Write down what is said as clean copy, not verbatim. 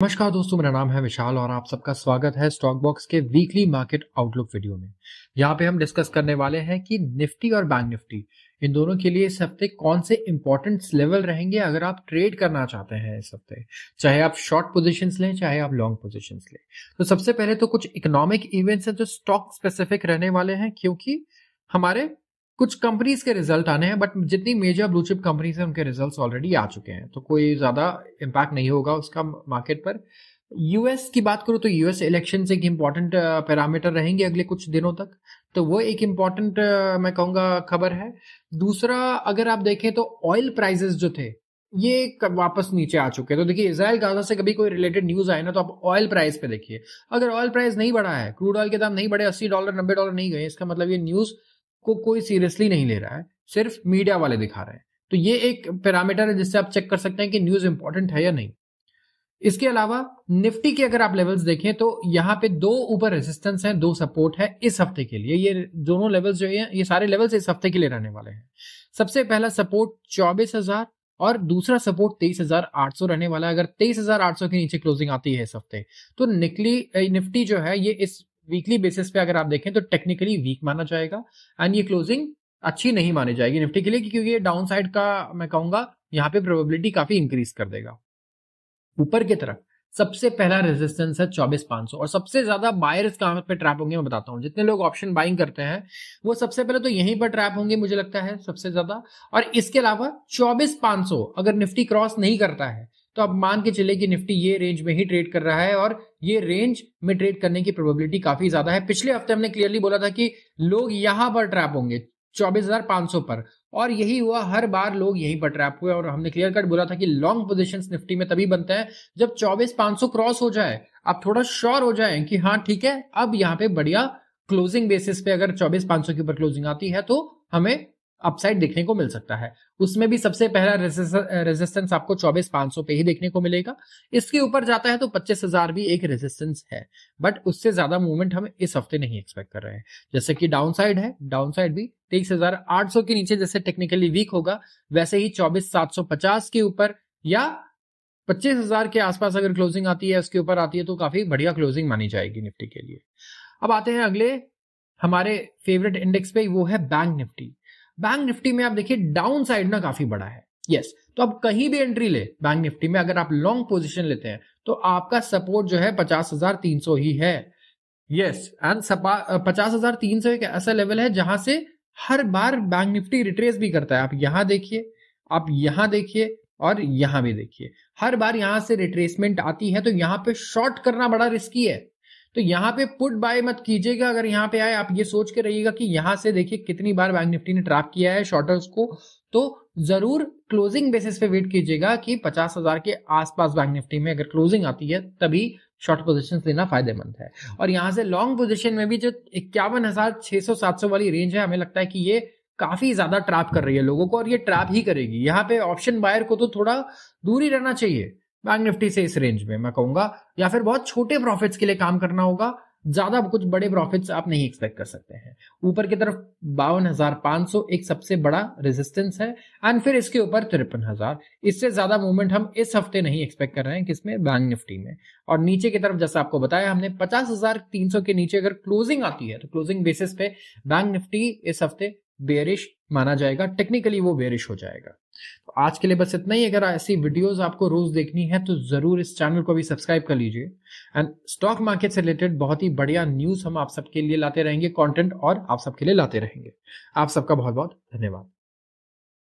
नमस्कार दोस्तों, मेरा नाम है विशाल और आप सबका स्वागत है स्टॉक बॉक्स के वीकली मार्केट आउटलुक वीडियो में। यहाँ पे हम डिस्कस करने वाले हैं कि निफ्टी और बैंक निफ्टी इन दोनों के लिए इस हफ्ते कौन से इंपॉर्टेंट लेवल रहेंगे अगर आप ट्रेड करना चाहते हैं इस हफ्ते, चाहे आप शॉर्ट पोजीशंस लें चाहे आप लॉन्ग पोजीशंस लें। तो सबसे पहले तो कुछ इकोनॉमिक इवेंट्स हैं जो स्टॉक स्पेसिफिक रहने वाले हैं, क्योंकि हमारे कुछ कंपनीज के रिजल्ट आने हैं, बट जितनी मेजर ब्लू चिप कंपनीज हैं उनके रिजल्ट्स ऑलरेडी आ चुके हैं, तो कोई ज्यादा इम्पैक्ट नहीं होगा उसका मार्केट पर। यूएस की बात करूं तो यूएस इलेक्शन एक इंपॉर्टेंट पैरामीटर रहेंगे अगले कुछ दिनों तक, तो वो एक इंपॉर्टेंट मैं कहूंगा खबर है। दूसरा, अगर आप देखें तो ऑयल प्राइसेस जो थे ये वापस नीचे आ चुके हैं। तो देखिए, इजराइल गाजा से कभी कोई रिलेटेड न्यूज आए ना तो आप ऑयल प्राइस पे देखिए, अगर ऑयल प्राइस नहीं बढ़ा है, क्रूड ऑयल के दाम नहीं बढ़े, $80 $90 नहीं गए, इसका मतलब ये न्यूज को कोई सीरियसली नहीं ले रहा है, सिर्फ मीडिया वाले दिखा रहे हैं। तो ये एक पैरामीटर है जिससे आप चेक कर सकते हैं कि न्यूज इंपॉर्टेंट है या नहीं। इसके अलावा निफ्टी के अगर आप लेवल्स देखें तो यहाँ पे दो ऊपर रेजिस्टेंस हैं, दो सपोर्ट है इस हफ्ते के लिए। ये दोनों लेवल्स जो है, ये सारे लेवल्स इस हफ्ते के लिए रहने वाले हैं। सबसे पहला सपोर्ट 24,000 और दूसरा सपोर्ट 23,800 रहने वाला है। अगर 23,800 के नीचे क्लोजिंग आती है इस हफ्ते तो निफ्टी जो है ये इस वीकली बेसिस पे अगर आप देखें तो टेक्निकली वीक माना जाएगा एंड ये क्लोजिंग अच्छी नहीं मानी जाएगी निफ्टी के लिए, क्योंकि ये डाउन साइड का मैं कहूंगा यहाँ पे प्रोबेबिलिटी काफी इंक्रीज कर देगा। ऊपर की तरफ सबसे पहला रेजिस्टेंस है 24,500 और सबसे ज्यादा बायर्स कहां पे ट्रैप होंगे मैं बताता हूं। जितने लोग ऑप्शन बाइंग करते हैं वो सबसे पहले तो यहीं पर ट्रैप होंगे मुझे लगता है सबसे ज्यादा। और इसके अलावा 24,500 अगर निफ्टी क्रॉस नहीं करता है तो आप मान के चले कि निफ्टी ये रेंज में ही ट्रेड कर रहा है और ये रेंज में ट्रेड करने की प्रोबेबिलिटी काफी ज्यादा है। पिछले हफ्ते हमने क्लियरली बोला था कि लोग यहां पर ट्रैप होंगे 24,500 पर, और यही हुआ, हर बार लोग यहीं पर ट्रैप हुए। और हमने क्लियर कट बोला था कि लॉन्ग पोजीशंस निफ्टी में तभी बनते हैं जब 24,500 क्रॉस हो जाए, आप थोड़ा श्योर हो जाए कि हाँ ठीक है, अब यहाँ पे बढ़िया क्लोजिंग बेसिस पे अगर 24,500 के ऊपर क्लोजिंग आती है तो हमें अपसाइड देखने को मिल सकता है। उसमें भी सबसे पहला रेजिस्टेंस आपको 24,500 पे ही देखने को मिलेगा। इसके ऊपर जाता है तो 25,000 भी एक रेजिस्टेंस है, बट उससे ज्यादा मूवमेंट हम इस हफ्ते नहीं एक्सपेक्ट कर रहे हैं। जैसे कि डाउन साइड है, डाउन साइड भी 23,800 के नीचे जैसे टेक्निकली वीक होगा, वैसे ही 24,750 के ऊपर या 25,000 के आसपास अगर क्लोजिंग आती है, उसके ऊपर आती है तो काफी बढ़िया क्लोजिंग मानी जाएगी निफ्टी के लिए। अब आते हैं अगले हमारे फेवरेट इंडेक्स पे, वो है बैंक निफ्टी। बैंक निफ्टी में आप देखिए डाउन साइड ना काफी बड़ा है। यस, तो अब कहीं भी एंट्री ले बैंक निफ्टी में, अगर आप लॉन्ग पोजीशन लेते हैं तो आपका सपोर्ट जो है 50,300 ही है। यस, एंड 50,300 एक ऐसा लेवल है जहां से हर बार बैंक निफ्टी रिट्रेस भी करता है। आप यहां देखिए, आप यहां देखिए और यहां भी देखिए, हर बार यहां से रिट्रेसमेंट आती है तो यहां पे शॉर्ट करना बड़ा रिस्की है। तो यहां पे पुट बाय मत कीजिएगा। अगर यहां पे आए, आप ये सोच के रहिएगा कि यहां से देखिए कितनी बार बैंक निफ्टी ने ट्रैप किया है शॉर्टर्स को, तो जरूर क्लोजिंग बेसिस पे वेट कीजिएगा कि 50,000 के आसपास बैंक निफ्टी में अगर क्लोजिंग आती है तभी शॉर्ट पोजीशंस लेना फायदेमंद है। और यहां से लॉन्ग पोजीशन में भी जो 51,600-700 वाली रेंज है, हमें लगता है कि ये काफी ज्यादा ट्रैप कर रही है लोगों को और ये ट्रैप ही करेगी। यहाँ पे ऑप्शन बायर को तो थोड़ा दूर ही रहना चाहिए बैंक निफ्टी से इस रेंज में मैं कहूंगा, या फिर बहुत छोटे प्रॉफिट्स के लिए काम करना होगा, ज्यादा कुछ बड़े प्रॉफिट्स आप नहीं एक्सपेक्ट कर सकते हैं। ऊपर की तरफ 52,500 एक सबसे बड़ा रेजिस्टेंस है एंड फिर इसके ऊपर 53,000। इससे ज्यादा मूवमेंट हम इस हफ्ते नहीं एक्सपेक्ट कर रहे हैं किसमें, बैंक निफ्टी में। और नीचे की तरफ जैसा आपको बताया हमने, 50,300 के नीचे अगर क्लोजिंग आती है तो क्लोजिंग बेसिस पे बैंक निफ्टी इस हफ्ते बेरिश माना जाएगा, टेक्निकली वो बेरिश हो जाएगा। तो आज के लिए बस इतना ही। अगर ऐसी वीडियोस आपको रोज देखनी है तो जरूर इस चैनल को भी सब्सक्राइब कर लीजिए एंड स्टॉक मार्केट से रिलेटेड बहुत ही बढ़िया न्यूज हम आप सबके लिए लाते रहेंगे, कंटेंट और आप सबके लिए लाते रहेंगे। आप सबका बहुत बहुत धन्यवाद।